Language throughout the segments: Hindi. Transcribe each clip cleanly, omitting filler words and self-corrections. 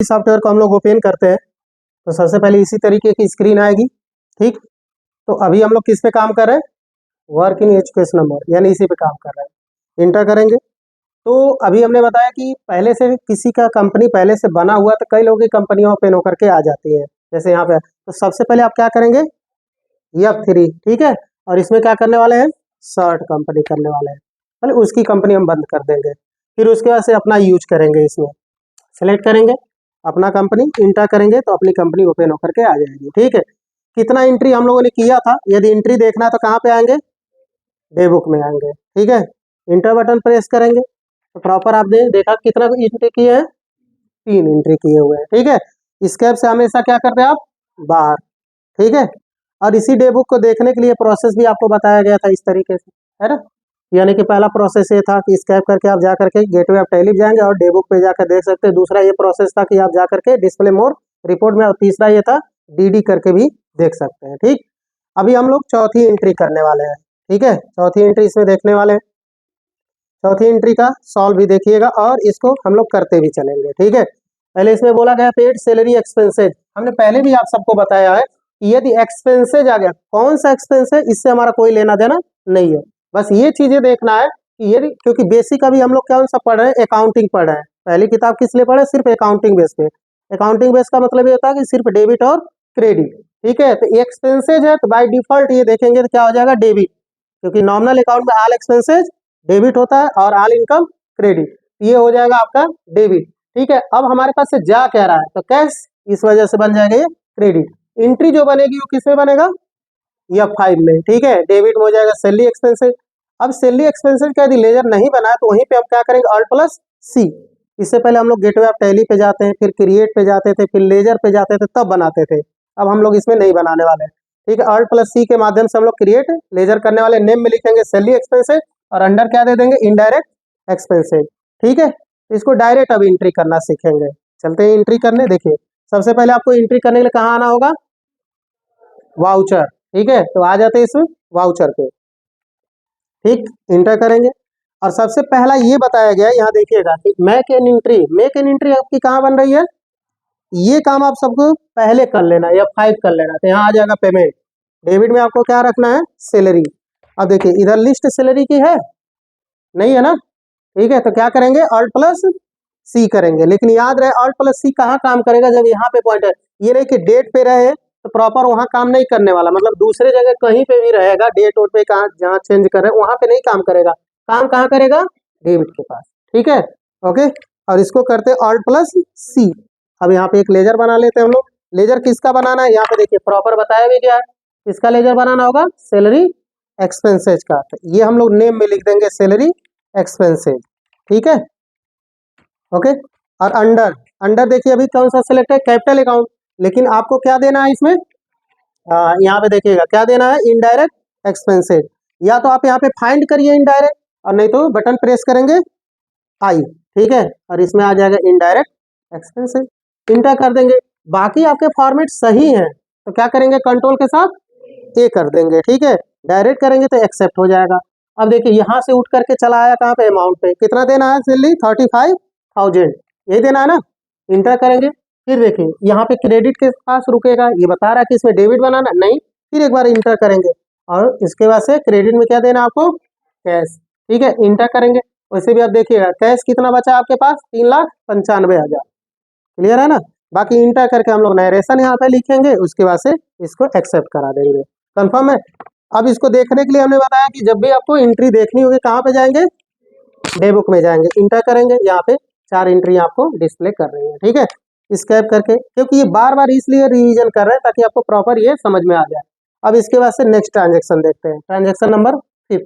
सॉफ्टवेयर को हम लोग ओपन करते हैं तो सबसे पहले इसी तरीके की स्क्रीन आएगी। ठीक, तो अभी हम लोग किस पे काम कर रहे हैं? वर्क इन एजुकेशन नंबर, यानी इसी पे काम कर रहे हैं। इंटर करेंगे तो अभी हमने बताया कि पहले से किसी का कंपनी पहले से बना हुआ तो कई लोगों की कंपनियां ओपन होकर के आ जाती है, जैसे यहाँ पे। तो सबसे पहले आप क्या करेंगे? F3, ठीक है। और इसमें क्या करने वाले हैं? सर्ट कंपनी करने वाले हैं। पहले उसकी कंपनी हम बंद कर देंगे, फिर उसके बाद से अपना यूज करेंगे। इसमें सेलेक्ट करेंगे अपना कंपनी, इंटर करेंगे तो अपनी कंपनी ओपन होकर के आ जाएगी। ठीक है, कितना एंट्री हम लोगों ने किया था, यदि एंट्री देखना है तो कहाँ पे आएंगे? डे बुक में आएंगे। ठीक है, इंटर बटन प्रेस करेंगे तो प्रॉपर आपने देखा कितना एंट्री किए हैं? 3 एंट्री किए हुए हैं। ठीक है, स्केप से हमेशा क्या करते हैं आप? बाहर। ठीक है, और इसी डे बुक को देखने के लिए प्रोसेस भी आपको बताया गया था इस तरीके से, है ना। यानी कि पहला प्रोसेस ये था कि स्कैप करके आप जा करके गेटवे ऑफ टैली जाएंगे और डे बुक पे जाकर देख सकते हैं। दूसरा ये प्रोसेस था कि आप जा करके डिस्प्ले मोर रिपोर्ट में, और तीसरा ये था डीडी करके भी देख सकते हैं। ठीक, अभी हम लोग चौथी एंट्री करने वाले हैं। ठीक है, चौथी एंट्री इसमें देखने वाले हैं। चौथी एंट्री का सॉल्व भी देखिएगा और इसको हम लोग करते भी चलेंगे। ठीक है, पहले इसमें बोला गया पेड सैलरी एक्सपेंसेज। हमने पहले भी आप सबको बताया है कि यदि एक्सपेंसेज आ गया, कौन सा एक्सपेंस है, इससे हमारा कोई लेना देना नहीं है। बस ये चीजें देखना है कि यदि, क्योंकि बेसिक अभी हम लोग कौन सा पढ़ रहे हैं? अकाउंटिंग पढ़ रहे हैं। पहली किताब किस लिए पढ़े? सिर्फ अकाउंटिंग बेस पे। अकाउंटिंग बेस का मतलब ये होता है कि सिर्फ डेबिट और क्रेडिट। ठीक है, तो एक्सपेंसेज है तो बाय डिफॉल्ट ये देखेंगे तो क्या हो जाएगा? डेबिट, क्योंकि नॉमिनल अकाउंट में ऑल एक्सपेंसेज डेबिट होता है और ऑल इनकम क्रेडिट। ये हो जाएगा आपका डेबिट। ठीक है, अब हमारे पास से जा कह रहा है तो कैश, इस वजह से बन जाएगा ये क्रेडिट। एंट्री जो बनेगी वो किसमें बनेगा? F5 में। ठीक है, डेबिट में हो जाएगा सैलरी एक्सपेंसेज। अब सैलरी एक्सपेंसेज का यदि लेजर नहीं बना है तो वहीं पे हम क्या करेंगे? Alt plus C। इससे पहले हम लोग गेटवे ऑफ टैली पे जाते हैं, फिर क्रिएट पे जाते थे, फिर लेजर पे जाते थे, तब बनाते थे। अब हम लोग इसमें नहीं बनाने वाले हैं। ठीक है, Alt प्लस C के माध्यम से हम लोग क्रिएट लेजर करने वाले। नेम में लिखेंगे सैलरी एक्सपेंसेज और अंडर क्या दे देंगे? Indirect expenses. ठीक है, इसको डायरेक्ट अब एंट्री करना सीखेंगे। चलते हैं एंट्री करने। देखिए, सबसे पहले आपको एंट्री करने के लिए कहाँ आना होगा? वाउचर। ठीक है, तो आ जाते हैं इस वाउचर पे। ठीक, इंटर करेंगे और सबसे पहला ये बताया गया है, यहाँ देखिएगा कि make an entry. Make an entry आपकी कहाँ बन रही है? ये काम आप सबको पहले कर लेना है, F5 कर लेना है। तो यहाँ आ जाएगा पेमेंट। डेबिट में आपको क्या रखना है? सैलरी। अब देखिए इधर लिस्ट सैलरी की है नहीं, है ना। ठीक है, तो क्या करेंगे? Alt प्लस C करेंगे। लेकिन याद रहे Alt प्लस C कहाँ काम करेगा? जब यहाँ पे पॉइंटर, ये नहीं कि डेट पे रहे तो प्रॉपर वहाँ काम नहीं करने वाला, मतलब दूसरे जगह कहीं पे भी रहेगा, डेट वोट पे कहाँ जहाँ चेंज कर रहे हैं वहाँ पे नहीं काम करेगा। काम कहाँ करेगा? डेबिट के पास। ठीक है, ओके। और इसको करते हैं Alt प्लस C। अब यहाँ पे एक लेजर बना लेते हैं हम लोग। लेजर किसका बनाना है? यहाँ पे देखिए प्रॉपर बताया भी क्या है। किसका लेजर बनाना होगा? सैलरी एक्सपेंसेज का। तो ये हम लोग नेम में लिख देंगे सैलरी एक्सपेंसेज। ठीक है, ओके। और अंडर, अंडर देखिए अभी कौन सा सिलेक्ट है? Capital account. लेकिन आपको क्या देना है इसमें? यहाँ पे देखिएगा क्या देना है? Indirect expenses. या तो आप यहाँ पे फाइंड करिए इनडायरेक्ट, और नहीं तो बटन प्रेस करेंगे आई। ठीक है, और इसमें आ जाएगा इनडायरेक्ट एक्सपेंसेज। इंटर कर देंगे। बाकी आपके फॉर्मेट सही हैं तो क्या करेंगे? कंट्रोल के साथ ए कर देंगे। ठीक है, डायरेक्ट करेंगे तो एक्सेप्ट हो जाएगा। अब देखिए यहाँ से उठ करके चला आया कहाँ पे? अमाउंट पे। कितना देना है? सैलरी 35,000, यही देना है ना। इंटर करेंगे, फिर देखिए यहाँ पे क्रेडिट के पास रुकेगा। ये बता रहा है कि इसमें डेबिट बनाना नहीं। फिर एक बार इंटर करेंगे और इसके बाद से क्रेडिट में क्या देना आपको? कैश। ठीक है, इंटर करेंगे। वैसे भी आप देखिएगा कैश कितना बचा आपके पास? 3,95,000। क्लियर है ना। बाकी इंटर करके हम लोग नरेशन यहाँ पे लिखेंगे, उसके बाद से इसको एक्सेप्ट करा देंगे। कंफर्म है। अब इसको देखने के लिए हमने बताया कि जब भी आपको एंट्री देखनी होगी कहाँ पे जाएंगे? डे बुक में जाएंगे, इंटर करेंगे। यहाँ पे 4 एंट्री आपको डिस्प्ले कर रही है। ठीक है, स्कैप करके, क्योंकि ये बार बार इसलिए रिवीजन कर रहे हैं ताकि आपको प्रॉपर ये समझ में आ जाए। अब इसके बाद से नेक्स्ट ट्रांजेक्शन देखते हैं, ट्रांजेक्शन नंबर 5।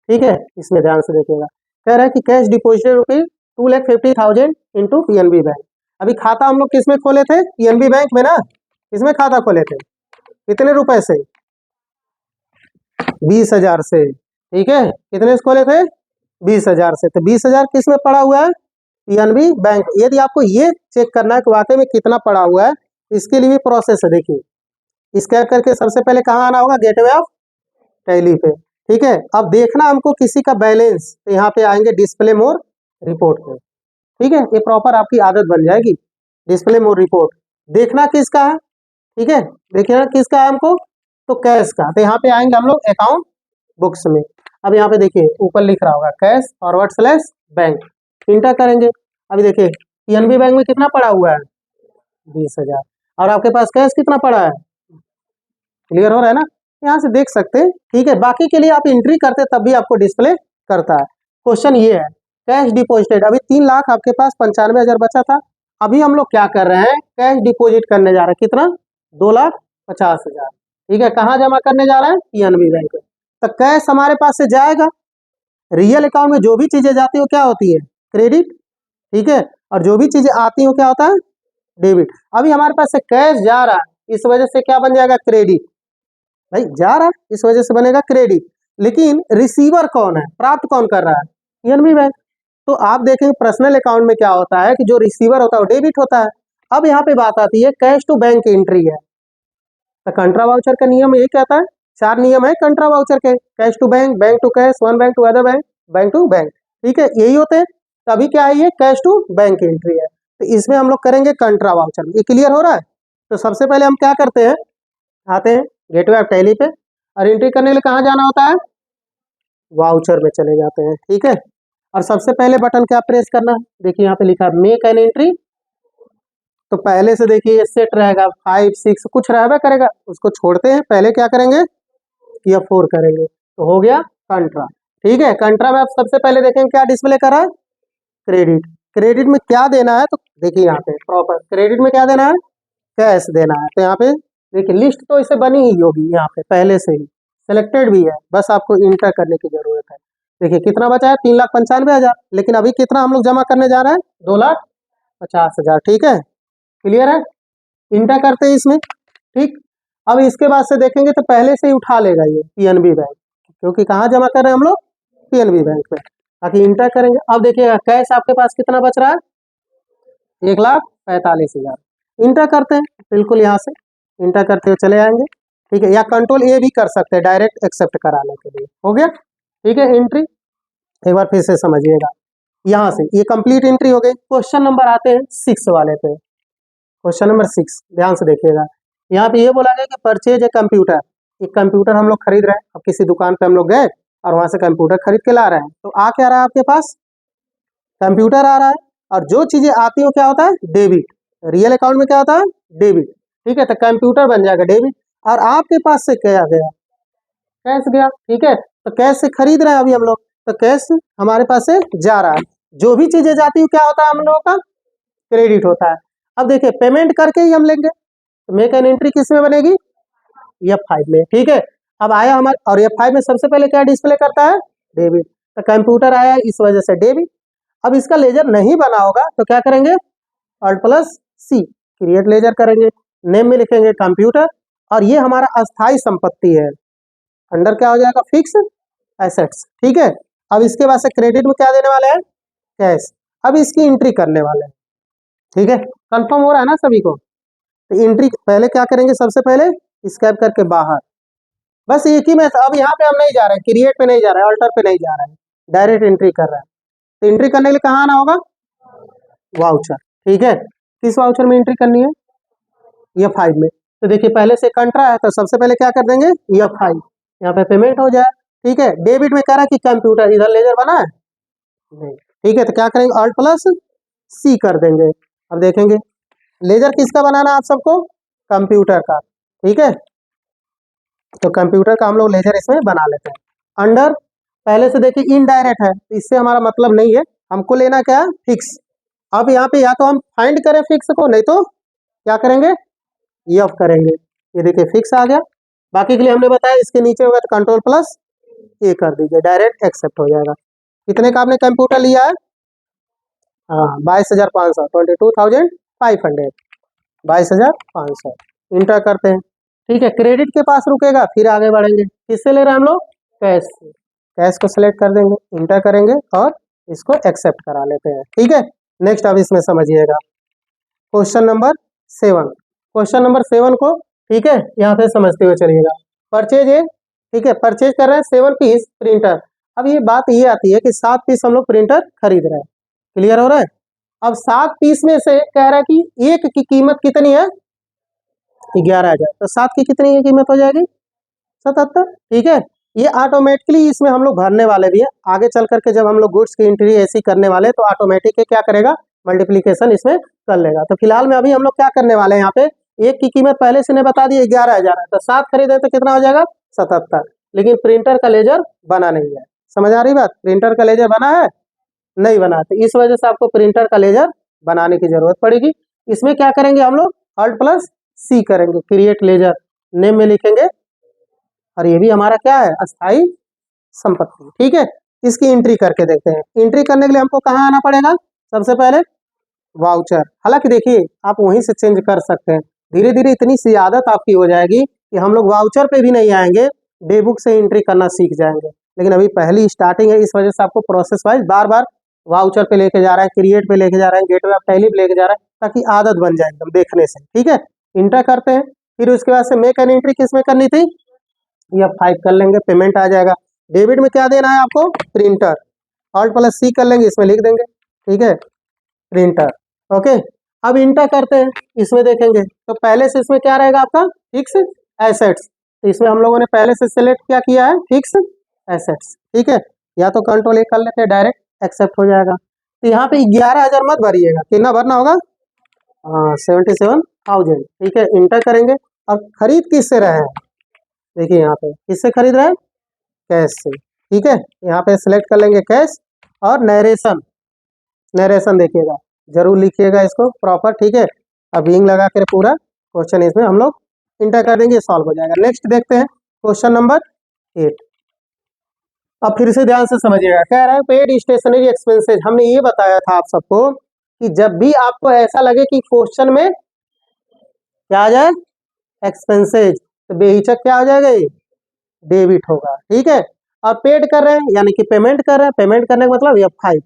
ठीक है, इसमें ध्यान से देखिएगा। कह रहा है कि cash deposited rupees 2,50,000 into PNB bank. अभी खाता हम लोग किसमें खोले थे? PNB बैंक में ना। किसमें खाता खोले थे? कितने रुपए से? 20,000 से। ठीक है, कितने से खोले थे? 20,000 से। तो 20,000 किस में पड़ा हुआ है? PNB bank. यदि आपको ये चेक करना है कि वाकई में कितना पड़ा हुआ है, इसके लिए भी प्रोसेस है। देखिए स्कैन करके सबसे पहले कहाँ आना होगा? गेटवे ऑफ टैली पे। ठीक है, अब देखना हमको किसी का बैलेंस, तो यहाँ पे आएंगे डिस्प्ले मोर रिपोर्ट पे। ठीक है, ये प्रॉपर आपकी आदत बन जाएगी। डिस्प्ले मोर रिपोर्ट। देखना किसका है, ठीक है, देखना किसका है हमको, तो कैश का। तो यहाँ पे आएंगे हम लोग अकाउंट बुक्स में। अब यहाँ पे देखिए ऊपर लिख रहा होगा कैश /बैंक, इंटर करेंगे। अभी देखिए पीएनबी बैंक में कितना पड़ा हुआ है, 20,000, और आपके पास कैश कितना पड़ा है, क्लियर हो रहा है ना, यहाँ से देख सकते हैं, ठीक है। बाकी के लिए आप एंट्री करते तब भी आपको डिस्प्ले करता है। क्वेश्चन ये है, कैश डिपॉजिटेड, अभी 3 लाख आपके पास 95,000 बचा था। अभी हम लोग क्या कर रहे हैं, कैश डिपॉजिट करने जा रहे हैं, कितना, 2,50,000, ठीक है। कहाँ जमा करने जा रहे हैं, पीएनबी बैंक में। तो कैश हमारे पास से जाएगा, रियल अकाउंट में जो भी चीजें जाती हो क्या होती है, क्रेडिट, ठीक है, और जो भी चीजें आती हो क्या होता है, डेबिट। अभी हमारे पास से कैश जा रहा है, इस वजह से क्या बन जाएगा, क्रेडिट, भाई जा रहा है इस वजह से बनेगा क्रेडिट। लेकिन रिसीवर कौन है, प्राप्त कौन कर रहा है, पीएनबी बैंक। तो आप देखेंगे पर्सनल अकाउंट में क्या होता है कि जो रिसीवर होता है वो डेबिट होता है। अब यहाँ पे बात आती है कैश टू बैंक की एंट्री है, तो कंट्रा वाउचर का नियम ये कहता है, 4 नियम है कंट्रा वाउचर के, cash to bank, bank to cash, one bank to other bank, bank to bank, ठीक है, यही होते हैं। तो अभी क्या है, ये कैश टू बैंक की एंट्री है, तो इसमें हम लोग करेंगे कंट्रा वाउचर। ये क्लियर हो रहा है। तो सबसे पहले हम क्या करते हैं, आते हैं गेटवे ऑफ टैली पे, और एंट्री करने के लिए कहाँ जाना होता है, वाउचर में चले जाते हैं, ठीक है। और सबसे पहले बटन क्या प्रेस करना है, देखिए यहाँ पे लिखा है मेक एन एंट्री। तो पहले से देखिए सेट रहेगा 5 6 कुछ रहबे करेगा, उसको छोड़ते हैं, पहले क्या करेंगे, F4 करेंगे, तो हो गया कंट्रा, ठीक है। कंट्रा में आप सबसे पहले देखेंगे क्या डिस्प्ले कर रहा है, क्रेडिट। क्रेडिट में क्या देना है, तो देखिए यहाँ पे प्रॉपर क्रेडिट में क्या देना है, कैश देना है। तो यहाँ पे देखिए लिस्ट तो इसे बनी ही होगी, यहाँ पे पहले से ही सिलेक्टेड भी है, बस आपको इंटर करने की जरूरत है। देखिए कितना बचा है, 3,95,000, लेकिन अभी कितना हम लोग जमा करने जा रहे हैं, 2,50,000, ठीक है, क्लियर है। इंटर करते हैं इसमें, ठीक। अब इसके बाद से देखेंगे तो पहले से ही उठा लेगा ये पीएनबी बैंक, क्योंकि कहाँ जमा कर रहे हैं हम लोग, पीएनबी बैंक में। बाकी इंटर करेंगे, अब देखिएगा कैश आपके पास कितना बच रहा है, 1,45,000, इंटर करते हैं, बिल्कुल यहाँ से इंटर करते हुए चले आएंगे, ठीक है, या कंट्रोल ए भी कर सकते हैं डायरेक्ट एक्सेप्ट कराने के लिए, हो गया, ठीक है। एंट्री एक बार फिर से समझिएगा, यहाँ से ये कंप्लीट एंट्री हो गई। क्वेश्चन नंबर आते हैं 6 वाले पे, क्वेश्चन नंबर 6 ध्यान से देखिएगा। यहाँ पे ये बोला गया कि परचेज ए कंप्यूटर, एक कंप्यूटर हम लोग खरीद रहे हैं। अब किसी दुकान पे हम लोग गए और वहां से कंप्यूटर खरीद के ला रहे हैं, तो आ क्या रहा है आपके पास, कंप्यूटर आ रहा है, और जो चीजें आती हो क्या होता है, डेबिट। रियल अकाउंट में क्या होता है, डेबिट, ठीक है। तो कंप्यूटर बन जाएगा डेबिट, और आपके पास से क्या गया, कैश गया, ठीक है। तो कैश से खरीद रहे हैं अभी हम लोग, तो कैश हमारे पास से जा रहा है। जो भी चीजें जाती है क्या होता है, हम लोगों का क्रेडिट होता है। अब देखिए पेमेंट करके ही हम लेंगे, तो मेक एन एंट्री किस में बनेगी, F5 में, ठीक है। अब आया हमारे, और F5 में सबसे पहले क्या डिस्प्ले करता है, डेबिट। तो कंप्यूटर आया इस वजह से डेबिट। अब इसका लेजर नहीं बना होगा तो क्या करेंगे, Alt+C क्रिएट लेजर करेंगे, नेम में लिखेंगे कंप्यूटर, और ये हमारा अस्थाई संपत्ति है, अंडर क्या हो जाएगा, फिक्स एसेट्स, ठीक है। अब इसके बाद से क्रेडिट में क्या देने वाले हैं, कैश। अब इसकी एंट्री करने वाले हैं, ठीक है, कंफर्म हो रहा है ना सभी को। तो एंट्री पहले क्या करेंगे, सबसे पहले स्कैप करके बाहर, बस एक ही में। अब यहाँ पे हम नहीं जा रहे हैं, क्रिएट पे नहीं जा रहे हैं, अल्टर पे नहीं जा रहे हैं, डायरेक्ट एंट्री कर रहे हैं। तो एंट्री करने के लिए कहाँ आना होगा, वाउचर, ठीक है। किस वाउचर में एंट्री करनी है, F5 में। तो देखिए पहले से कंट्रा है, तो सबसे पहले क्या कर देंगे, F5, यहाँ पे पेमेंट हो जाए, ठीक है। डेबिट में कह रहा है कि कंप्यूटर, इधर लेजर बना है नहीं, ठीक है। तो क्या करेंगे, Alt+C कर देंगे। अब देखेंगे लेजर किसका बनाना है आप सबको, कंप्यूटर का, ठीक है। तो कंप्यूटर का हम लोग लेजर इसमें बना लेते हैं। अंडर पहले से देखिए इनडायरेक्ट है, इससे हमारा मतलब नहीं है, हमको लेना क्या है, फिक्स। अब यहाँ पे या तो हम फाइंड करें फिक्स को, नहीं तो क्या करेंगे, F करेंगे। ये देखिए फिक्स आ गया। बाकी के लिए हमने बताया इसके नीचे होगा तो Ctrl+A कर दीजिए, डायरेक्ट एक्सेप्ट हो जाएगा। कितने का आपने कंप्यूटर लिया है, हाँ 22,500, 22,500, 22,500, इंटर करते हैं, ठीक है। क्रेडिट के पास रुकेगा, फिर आगे बढ़ेंगे, किससे ले रहे हैं हम लोग, कैश से। कैश को सिलेक्ट कर देंगे, इंटर करेंगे और इसको एक्सेप्ट करा लेते हैं, ठीक है। नेक्स्ट अब इसमें समझिएगा क्वेश्चन नंबर 7, क्वेश्चन नंबर 7 को, ठीक है, यहाँ से समझते हुए चलिएगा। परचेज है, ठीक है, परचेज कर रहे हैं 7 पीस प्रिंटर। अब ये बात ये आती है कि 7 पीस हम लोग प्रिंटर खरीद रहे हैं, क्लियर हो रहा है। अब 7 पीस में से कह रहा है कि एक की कीमत कितनी है, 11,000, तो 7 की कितनी की कीमत हो जाएगी, 77। ठीक है, ये ऑटोमेटिकली इसमें हम लोग भरने वाले भी है, आगे चल करके जब हम लोग गुड्स की एंट्री ऐसी करने वाले तो ऑटोमेटिक क्या करेगा, मल्टीप्लीकेशन इसमें कर लेगा। तो फिलहाल में अभी हम लोग क्या करने वाले हैं, यहाँ पे एक की कीमत पहले से ने बता दी 11,000 है, तो 7 खरीदे तो कितना हो जाएगा, 77। लेकिन प्रिंटर का लेजर बना नहीं है, समझ आ रही बात, प्रिंटर का लेजर बना है, नहीं बना, तो इस वजह से आपको प्रिंटर का लेजर बनाने की जरूरत पड़ेगी। इसमें क्या करेंगे हम लोग, Alt प्लस C करेंगे, क्रिएट लेजर, नेम में लिखेंगे, और ये भी हमारा क्या है, अस्थाई संपत्ति। ठीक है, इसकी एंट्री करके देखते हैं। एंट्री करने के लिए हमको कहाँ आना पड़ेगा, सबसे पहले वाउचर। हालांकि देखिए आप वहीं से चेंज कर सकते हैं, धीरे धीरे इतनी सी आदत आपकी हो जाएगी कि हम लोग वाउचर पे भी नहीं आएंगे, डे बुक से एंट्री करना सीख जाएंगे। लेकिन अभी पहली स्टार्टिंग है, इस वजह से आपको प्रोसेस वाइज बार बार वाउचर पे लेके जा रहा है, क्रिएट पे लेके जा रहा है, गेटवे ऑफ टैली पे लेके जा रहा है, ताकि आदत बन जाए एकदम देखने से। ठीक है, इंटर करते हैं, फिर उसके बाद से मेक एन एंट्री किस में करनी थी, F5 कर लेंगे, पेमेंट आ जाएगा। डेबिट में क्या देना है आपको, प्रिंटर, Alt प्लस C कर लेंगे, इसमें लिख देंगे। ठीक है, प्रिंटर, ओके। अब इंटर करते हैं, इसमें देखेंगे तो पहले से इसमें क्या रहेगा आपका, फिक्स एसेट्स, तो इसमें हम लोगों ने पहले से सिलेक्ट क्या किया है, फिक्स एसेट्स। ठीक है, या तो कंट्रोल A कर लेते हैं, डायरेक्ट एक्सेप्ट हो जाएगा। तो यहाँ पे 11,000 मत भरिएगा, कितना भरना होगा, 77,000। ठीक है, इंटर करेंगे। अब खरीद किससे रहे हैं, देखिए यहाँ पे किससे खरीद रहे हैं, कैश से। ठीक है, यहाँ पे सिलेक्ट कर लेंगे कैश, और नरेशन, नरेशन देखिएगा, जरूर लिखिएगा इसको प्रॉपर। ठीक है, अब बिंग लगा कर पूरा क्वेश्चन इसमें हम लोग इंटर कर देंगे, सॉल्व हो जाएगा। नेक्स्ट देखते हैं क्वेश्चन नंबर 8। अब फिर से ध्यान से समझिएगा, कह रहा है पेड स्टेशनरी एक्सपेंसेज। हमने ये बताया था आप सबको कि जब भी आपको ऐसा लगे कि क्वेश्चन में क्या आ जाए, एक्सपेंसेज, तो बेहिचक क्या हो जाएगा, ये डेबिट होगा। ठीक है, और पेड कर रहे हैं यानी कि पेमेंट कर रहे हैं, पेमेंट करने का मतलब F5,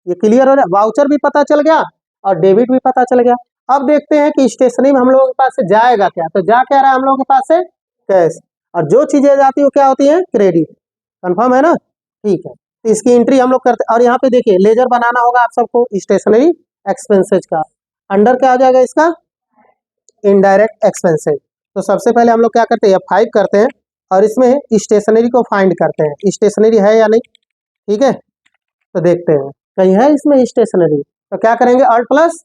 ये क्लियर हो रहा है, वाउचर भी पता चल गया और डेबिट भी पता चल गया। अब देखते हैं कि स्टेशनरी में हम लोगों के पास से जाएगा क्या, तो जा क्या रहा है हम लोगों के पास से, कैश, और जो चीजें जाती है वो क्या होती है, क्रेडिट। कंफर्म है ना, ठीक है, तो इसकी एंट्री हम लोग करते हैं। और यहाँ पे देखिए लेजर बनाना होगा आप सबको स्टेशनरी एक्सपेंसेज का, अंडर क्या आ जाएगा इसका, इनडायरेक्ट एक्सपेंसेज। तो सबसे पहले हम लोग क्या करते हैं, F5 करते हैं, और इसमें स्टेशनरी को फाइंड करते हैं, स्टेशनरी है या नहीं। ठीक है, तो देखते हैं कहीं है इसमें स्टेशनरी, तो क्या करेंगे, Alt प्लस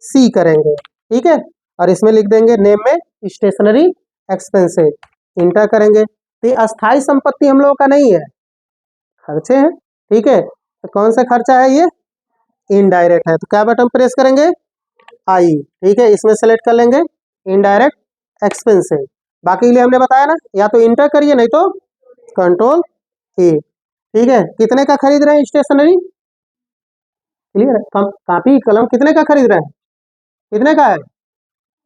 C करेंगे। ठीक है, और इसमें लिख देंगे नेम में स्टेशनरी एक्सपेंसेज, इंटर करेंगे। तो ये अस्थाई संपत्ति हम लोगों का नहीं है, खर्चे हैं। ठीक है, तो कौन सा खर्चा है, ये इनडायरेक्ट है, तो क्या बटन प्रेस करेंगे, I। ठीक है, इसमें सेलेक्ट कर लेंगे इनडायरेक्ट एक्सपेंसेज। बाकी के लिए हमने बताया ना, या तो इंटर करिए नहीं तो कंट्रोल A। ठीक है, कितने का खरीद रहे हैं स्टेशनरी, क्लियर है, कापी कलम कितने का खरीद रहे हैं, कितने का है,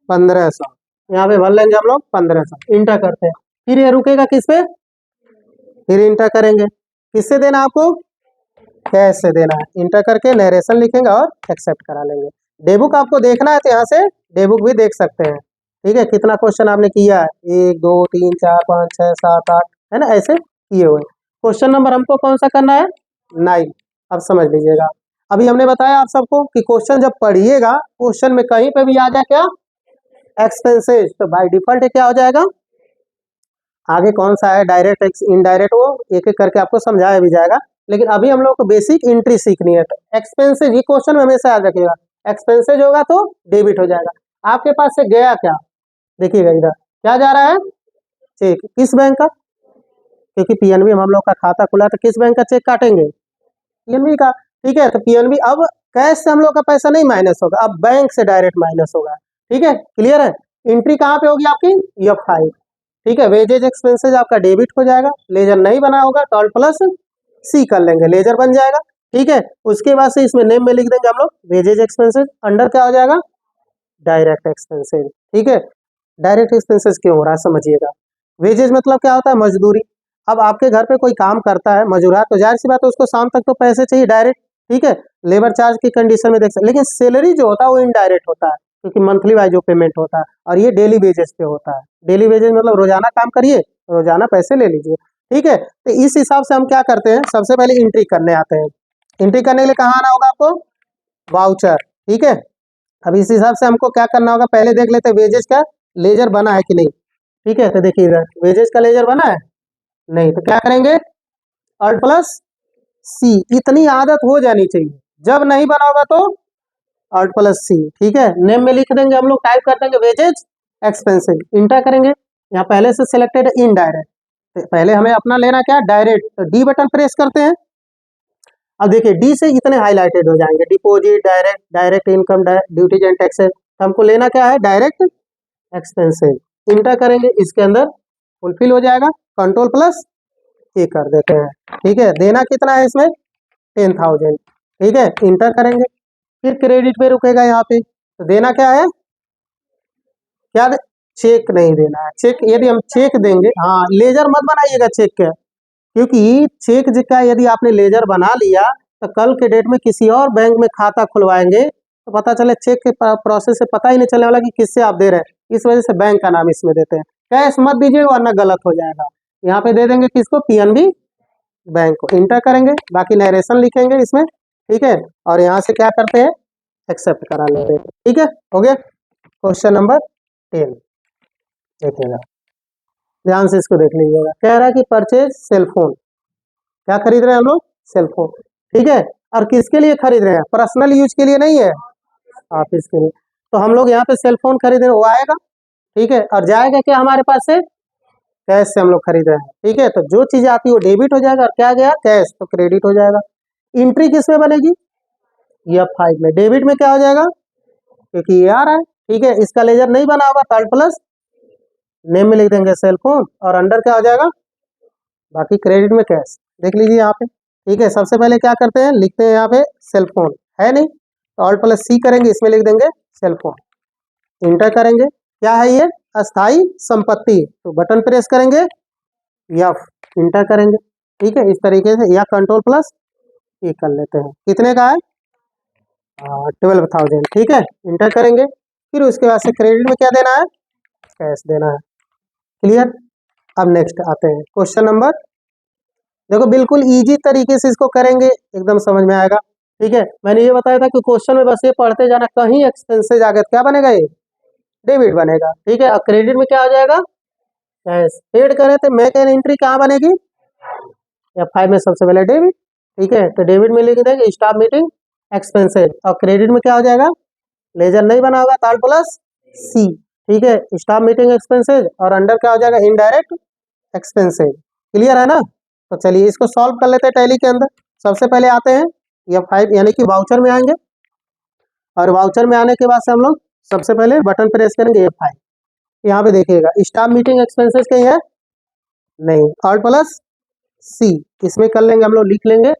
1500, यहाँ पे भर लेंगे हम लोग 1500, इंटर करते हैं। फिर ये रुकेगा किस पे, फिर इंटर करेंगे, किससे देना आपको, कैश से देना है, इंटर करके नरेशन लिखेंगे और एक्सेप्ट करा लेंगे। डेबुक आपको देखना है तो यहाँ से डेबुक भी देख सकते हैं। ठीक है, कितना क्वेश्चन आपने किया है, 1 2 3 4 5 6 7 8, है ना, ऐसे किए हुए। क्वेश्चन नंबर हमको कौन सा करना है, 9। अब समझ लीजिएगा, अभी हमने बताया आप सबको कि क्वेश्चन जब पढ़िएगा, क्वेश्चन में कहीं पे भी आ जाए क्या, एक्सपेंसेज, तो बाय डिफॉल्ट क्या हो जाएगा, आगे कौन सा है, डायरेक्ट इनडायरेक्ट, वो एक एक करके आपको समझाया भी जाएगा। लेकिन अभी हम लोग को बेसिक एंट्री सीखनी है, तो एक्सपेंसेज ही क्वेश्चन में हमेशा याद रखिएगा, एक्सपेंसेज होगा तो डेबिट हो जाएगा। आपके पास से गया क्या, देखिएगा इधर क्या जा रहा है, चेक, किस बैंक का, क्योंकि पीएनबी हम लोग का खाता खुला, तो किस बैंक का चेक काटेंगे, पीएनबी का। ठीक है, तो पीएनबी, अब कैश से हम लोग का पैसा नहीं माइनस होगा, अब बैंक से डायरेक्ट माइनस होगा। ठीक है, क्लियर है, एंट्री कहाँ पे होगी आपकी, F5। ठीक है, वेजेज एक्सपेंसेज आपका डेबिट हो जाएगा, लेजर नहीं बना होगा तो Alt प्लस C कर लेंगे, लेजर बन जाएगा। ठीक है, उसके बाद से इसमें नेम में लिख देंगे हम लोग वेजेज एक्सपेंसेज, अंडर क्या हो जाएगा, डायरेक्ट एक्सपेंसेज। ठीक है, डायरेक्ट एक्सपेंसेज क्यों हो रहा है समझिएगा, वेजेज मतलब क्या होता है, मजदूरी। अब आपके घर पे कोई काम करता है मजूरा, तो जाहिर सी बात है उसको शाम तक तो पैसे चाहिए डायरेक्ट। ठीक है, लेबर चार्ज की कंडीशन में देख सकते, लेकिन सैलरी जो होता है वो इनडायरेक्ट होता है, क्योंकि मंथली वाइज जो पेमेंट होता है, और ये डेली वेजेस पे होता है। डेली वेजेस मतलब रोजाना काम करिए, रोजाना पैसे ले लीजिए। ठीक है, तो इस हिसाब से हम क्या करते हैं, सबसे पहले एंट्री करने आते हैं। एंट्री करने के लिए कहाँ आना होगा आपको, वाउचर, ठीक है। अब इस हिसाब से हमको क्या करना होगा, पहले देख लेते हैं वेजेस का लेजर बना है कि नहीं, ठीक है। तो देखिए इधर वेजेस का लेजर बना है नहीं, तो क्या करेंगे ऑल्ट प्लस सी, इतनी आदत हो जानी चाहिए, जब नहीं बना होगा तो ऑल्ट प्लस सी, ठीक है। नेम में लिख देंगे हम लोग, टाइप कर देंगे वेजेज एक्सपेंसिव, इंटर करेंगे। यहाँ पहले से सिलेक्टेड इनडायरेक्ट, तो पहले हमें अपना लेना क्या डायरेक्ट, तो डी बटन प्रेस करते हैं। अब देखिए डी से इतने हाईलाइटेड हो जाएंगे, deposit, direct, direct income, duties and taxes, तो हमको लेना क्या है डायरेक्ट एक्सपेंसिव, इंटर करेंगे, इसके अंदर फुलफिल हो जाएगा, कंट्रोल प्लस ए कर देते हैं, ठीक है। देना कितना है इसमें 10,000, ठीक है, इंटर करेंगे, फिर क्रेडिट पे रुकेगा यहाँ पे, तो देना क्या है, क्या चेक नहीं देना है, चेक यदि हम चेक देंगे, हाँ लेजर मत बनाइएगा चेक का, क्योंकि चेक का यदि आपने लेजर बना लिया तो कल के डेट में किसी और बैंक में खाता खुलवाएंगे तो पता चले चेक के प्रोसेस से पता ही नहीं चलने वाला कि किससे आप दे रहे हैं, इस वजह से बैंक का नाम इसमें देते हैं। कैश मत दीजिए वरना गलत हो जाएगा, यहाँ पे दे देंगे किसको पीएनबी बैंक को, इंटर करेंगे, बाकी नरेशन लिखेंगे इसमें, ठीक है। और यहाँ से क्या करते हैं एक्सेप्ट करा लेते हैं, ठीक है, हो गया। क्वेश्चन नंबर 10 देखिएगा, ध्यान से इसको देख लीजिएगा, कह रहा है कि परचेज सेलफोन, क्या खरीद रहे हैं हम लोग सेलफोन, ठीक है। और किसके लिए खरीद रहे हैं, पर्सनल यूज के लिए नहीं है, ऑफिस के लिए, तो हम लोग यहाँ पे सेलफोन खरीद रहे हैं, वो आएगा, ठीक है। और जाएगा क्या हमारे पास से कैश से हम लोग खरीद रहे हैं, ठीक है। तो जो चीज आती है वो डेबिट हो जाएगा, और क्या गया कैश तो क्रेडिट हो जाएगा। एंट्री किस में बनेगी F5 में, डेबिट में क्या हो जाएगा क्योंकि ये आ रहा है, ठीक है। इसका लेजर नहीं बना होगा, थर्ड प्लस नेम में लिख देंगे सेलफोन, और अंडर क्या हो जाएगा बाकी क्रेडिट में कैश, देख लीजिए यहाँ पे, ठीक है। सबसे पहले क्या करते हैं लिखते हैं यहाँ पे सेलफोन है नहीं, तो ऑल्ट प्लस सी करेंगे, इसमें लिख देंगे सेलफोन, इंटर करेंगे, क्या है ये अस्थाई संपत्ति, तो बटन प्रेस करेंगे F, इंटर करेंगे, ठीक है। इस तरीके से, या कंट्रोल प्लस ये कर लेते हैं, कितने का है 12,000, ठीक है, इंटर करेंगे। फिर उसके बाद से क्रेडिट में क्या देना है कैश देना है, क्लियर। अब नेक्स्ट आते हैं क्वेश्चन नंबर, देखो बिल्कुल इजी तरीके से इसको करेंगे एकदम समझ में आएगा, ठीक है। मैंने ये बताया था कि क्वेश्चन में बस ये पढ़ते जाना, कहीं एक्सपेंसेज आ गया क्या बनेगा ये डेबिट बनेगा, ठीक है। और क्रेडिट में क्या हो जाएगा कैश, एड करें तो मैक एन एंट्री कहाँ बनेगी F5 में सबसे पहले डेबिट, ठीक है। तो डेबिट में लिख देंगे स्टाफ मीटिंग एक्सपेंसेज, और क्रेडिट में क्या हो जाएगा लेजर नहीं बना होगा थर्ड प्लस सी, ठीक है, स्टाफ मीटिंग एक्सपेंसेज, और अंडर क्या हो जाएगा इनडायरेक्ट एक्सपेंसेज, क्लियर है ना। तो चलिए इसको सॉल्व कर लेते हैं टैली के अंदर। सबसे पहले आते हैं F5 यानी कि वाउचर में आएंगे, और वाउचर में आने के बाद से हम लोग सबसे पहले बटन प्रेस करेंगे F5, यहाँ पे देखिएगा स्टाफ मीटिंग एक्सपेंसेज कहीं है नहीं, ऑल्ट प्लस सी, इसमें कर लेंगे हम लोग, लिख लेंगे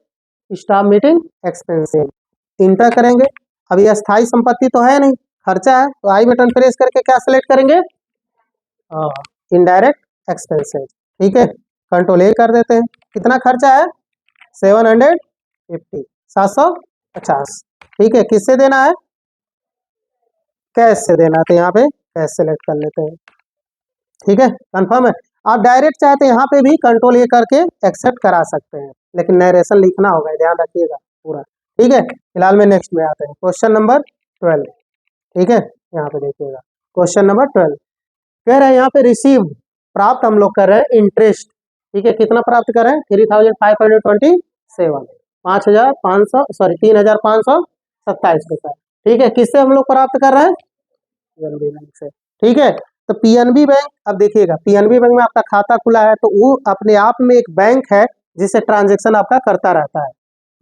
स्टाफ मीटिंग एक्सपेंसेज, इंटर करेंगे। अब ये अस्थाई संपत्ति तो है नहीं, खर्चा है, तो आई बटन प्रेस करके क्या सेलेक्ट करेंगे इनडायरेक्ट एक्सपेंसेज, ठीक है, कंट्रोल ए कर देते हैं। कितना खर्चा है 750 750, ठीक है। किससे देना है कैश से देना है, तो यहाँ पे कैश सेलेक्ट कर लेते हैं, ठीक है, कंफर्म है। आप डायरेक्ट चाहते हैं यहाँ पे भी कंट्रोल ये करके एक्सेप्ट करा सकते हैं, लेकिन नरेशन लिखना होगा, ध्यान रखिएगा पूरा, ठीक है। फिलहाल में नेक्स्ट में आते हैं क्वेश्चन नंबर 12, ठीक है। यहाँ पे देखिएगा क्वेश्चन नंबर 12 कह रहे हैं यहाँ पे रिसीव प्राप्त हम लोग कर रहे हैं इंटरेस्ट, ठीक है। कितना प्राप्त कर रहे हैं 3,527 5,500 सॉरी 3,527 रुपये, ठीक है। किससे हम लोग प्राप्त कर रहे हैं पीएनबी बैंक से, ठीक है। तो पीएनबी बैंक, अब देखिएगा पीएनबी बैंक में आपका खाता खुला है, तो वो अपने आप में एक बैंक है जिससे ट्रांजेक्शन आपका करता रहता है।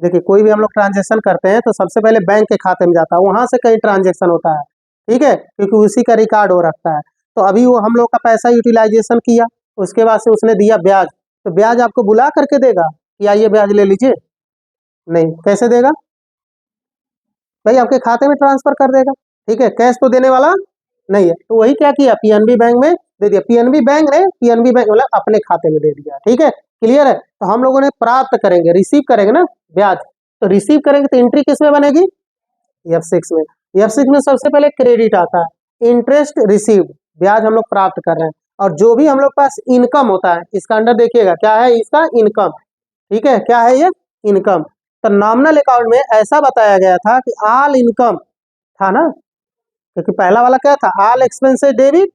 देखिए कोई भी हम लोग ट्रांजेक्शन करते हैं तो सबसे पहले बैंक के खाते में जाता है, वहां से कहीं ट्रांजेक्शन होता है, ठीक है, क्योंकि उसी का रिकॉर्ड हो रखता है। तो अभी वो हम लोग का पैसा यूटिलाइजेशन किया, उसके बाद से उसने दिया ब्याज, तो ब्याज आपको बुला करके देगा कि आइए ब्याज ले लीजिए, नहीं, कैसे देगा भाई आपके खाते में ट्रांसफर कर देगा, ठीक है, कैश तो देने वाला नहीं है। तो वही क्या किया पीएनबी बैंक में दे दिया, पीएनबी बैंक ने पीएनबी बैंक मतलब अपने खाते में दे दिया, ठीक है, क्लियर है। तो हम लोगों ने प्राप्त करेंगे, रिसीव करेंगे ना ब्याज, तो रिसीव करेंगे तो एंट्री किस में बनेगी F6 में, F6 में सबसे पहले क्रेडिट आता है, इंटरेस्ट रिसीव्ड, ब्याज हम लोग प्राप्त कर रहे हैं, और जो भी हम लोग पास इनकम होता है इसका अंडर देखिएगा क्या है इसका इनकम, ठीक है, क्या है ये इनकम। तो नॉमिनल अकाउंट में ऐसा बताया गया था कि ऑल इनकम था ना, क्योंकि पहला वाला क्या था, ऑल एक्सपेंसेस डेबिट,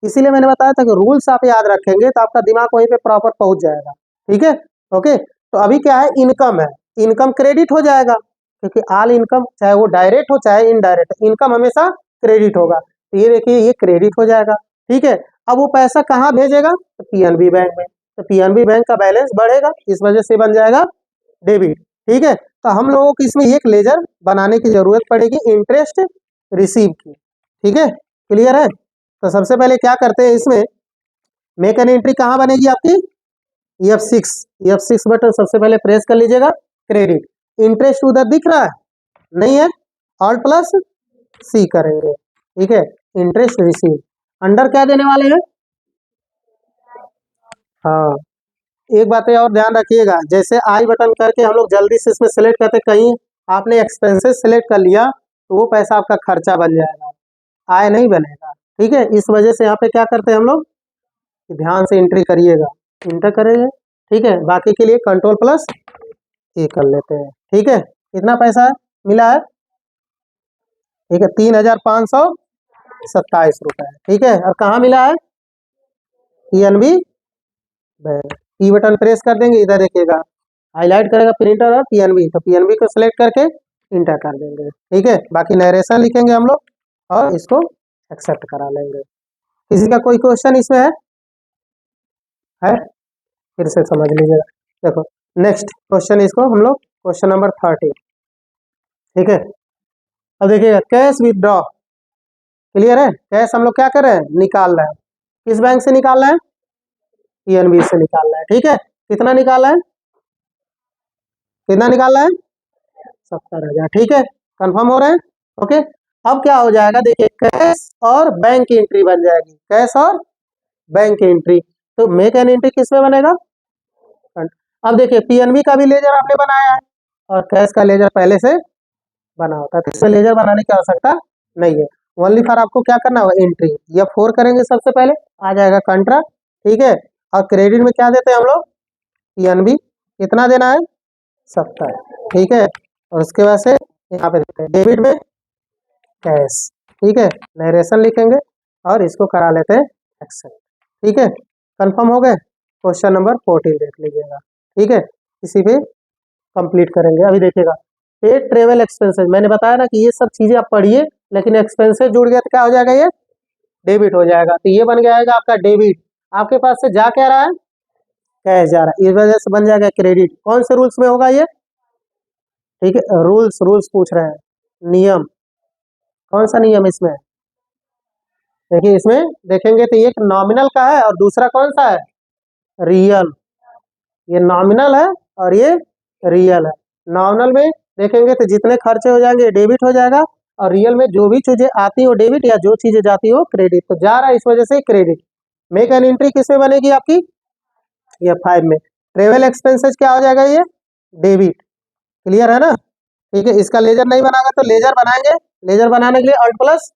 इसीलिए मैंने बताया था कि रूल्स आप याद रखेंगे तो आपका दिमाग वहीं पे प्रॉपर पहुंच जाएगा। ठीक है, ओके। तो अभी क्या है, इनकम है, इनकम क्रेडिट हो जाएगा, क्योंकि ऑल इनकम चाहे वो डायरेक्ट हो चाहे इनडायरेक्ट, इनकम हमेशा क्रेडिट होगा। तो ये देखिए ये क्रेडिट हो जाएगा। ठीक है, अब वो पैसा कहाँ भेजेगा, तो पीएनबी बैंक में, तो पीएनबी बैंक का बैलेंस बढ़ेगा, इस वजह से बन जाएगा डेबिट। ठीक है, तो हम लोगों को इसमें एक लेजर बनाने की जरूरत पड़ेगी, इंटरेस्ट रिसीव की। ठीक है, क्लियर है। तो सबसे पहले क्या करते हैं, इसमें मेक एन एंट्री कहाँ बनेगी आपकी, F6, F6 बटन सबसे पहले प्रेस कर लीजिएगा। क्रेडिट, इंटरेस्ट उधर दिख रहा है नहीं है, ऑल्ट प्लस सी करेंगे। ठीक है, इंटरेस्ट रिसीव, अंडर क्या देने वाले हैं, हाँ एक बात और ध्यान रखिएगा, जैसे आई बटन करके हम लोग जल्दी से इसमें सेलेक्ट करते, कहीं आपने एक्सपेंसेस सेलेक्ट कर लिया तो वो पैसा आपका खर्चा बन जाएगा, आय नहीं बनेगा। ठीक है, इस वजह से यहाँ पे क्या करते हैं हम लोग, ध्यान से एंट्री करिएगा, इंटर करेंगे। ठीक है, बाकी के लिए कंट्रोल प्लस ए कर लेते हैं। ठीक है, कितना पैसा मिला है, ठीक है 3527 रुपए। ठीक है, और कहाँ मिला है, पीएनबी बैंक, ई बटन प्रेस कर देंगे, इधर देखिएगा हाईलाइट करेगा प्रिंटर और पीएनबी, तो पीएनबी को सिलेक्ट करके इंटर कर देंगे। ठीक है, बाकी नरेशन लिखेंगे हम लोग और इसको एक्सेप्ट करा लेंगे। किसी का कोई क्वेश्चन इसमें है फिर से समझ लीजिएगा। देखो नेक्स्ट क्वेश्चन, इसको हम लोग क्वेश्चन नंबर 30। ठीक है, अब देखिएगा कैश विदड्रॉ, क्लियर है, कैश हम लोग क्या कर रहे हैं, निकाल रहे हैं, किस बैंक से निकाल रहे हैं, पीएनबी से निकाल रहे हैं। ठीक है, कितना निकाला है, कितना निकाला है, 70,000। ठीक है, कंफर्म हो रहे हैं, ओके। अब क्या हो जाएगा, देखिए कैश और बैंक की एंट्री बन जाएगी, कैश और बैंक की एंट्री, तो मेक एन एंट्री किस में बनेगा, अब देखिए पीएनबी का भी लेजर आपने बनाया है और कैश का लेजर पहले से बना होता है, तो इसमें लेजर बनाने की आवश्यकता नहीं है, ओनली फॉर आपको क्या करना होगा, एंट्री, या 4 करेंगे सबसे पहले आ जाएगा कंट्रा। ठीक है, और क्रेडिट में क्या देते हैं हम लोग, पीएनबी कितना देना है, 70। ठीक है, और उसके बाद से यहाँ पे देते हैं डेबिट में कैश। ठीक है, नरेशन लिखेंगे और इसको करा लेते हैं एक्सेप्ट। ठीक है, कंफर्म हो गए, क्वेश्चन नंबर 14 देख लीजिएगा। ठीक है, इसी पे कंप्लीट करेंगे। अभी देखिएगा पेड ट्रेवल एक्सपेंसेस, मैंने बताया ना कि ये सब चीजें आप पढ़िए, लेकिन एक्सपेंसेस जुड़ गया तो क्या हो जाएगा, ये डेबिट हो जाएगा, तो ये बन जाएगा आपका डेबिट, आपके पास से जा क्या रहा है, कैश जा रहा है, इस वजह से बन जाएगा क्रेडिट। कौन से रूल्स में होगा ये, ठीक है रूल्स रूल्स पूछ रहे हैं, नियम, कौन सा नियम इसमें, देखिए इसमें देखेंगे तो एक नॉमिनल का है और दूसरा कौन सा है, रियल, ये नॉमिनल है और ये रियल है। नॉमिनल में देखेंगे तो जितने खर्चे हो जाएंगे डेबिट हो जाएगा, और रियल में जो भी चीजें आती हो डेबिट, या जो चीजें जाती हो क्रेडिट, तो जा रहा है इस वजह से क्रेडिट। मेक एन एंट्री किस में बनेगी आपकी, ये 5 में, ट्रेवल एक्सपेंसेस क्या हो जाएगा, ये डेबिट, क्लियर है ना। ठीक है, इसका लेजर नहीं बनाएगा तो लेजर बनाएंगे, लेजर बनाने के लिए अल्ट प्लस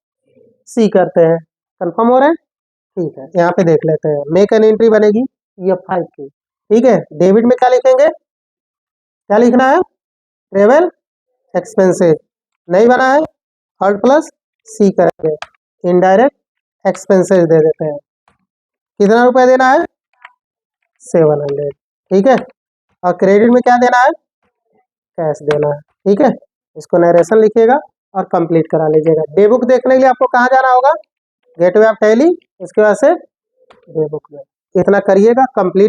सी करते हैं, कंफर्म हो रहे हैं। ठीक है, यहाँ पे देख लेते हैं, मेक एन एंट्री बनेगी ये 5 की। ठीक है, डेबिट में क्या लिखेंगे, क्या लिखना है, ट्रेवल एक्सपेंसेस, नहीं बना है अल्ट प्लस सी करेंगे, इनडायरेक्ट एक्सपेंसेस दे देते हैं, कितना रुपए देना है, 700। ठीक है, और क्रेडिट में क्या देना है, कैश देना है। ठीक है, इसको नरेशन लिखिएगा और कंप्लीट करा लीजिएगा। डे बुक देखने के लिए आपको कहाँ जाना होगा, गेटवे ऑफ टैली, इसके बाद से डे बुक में इतना करिएगा कंप्लीट।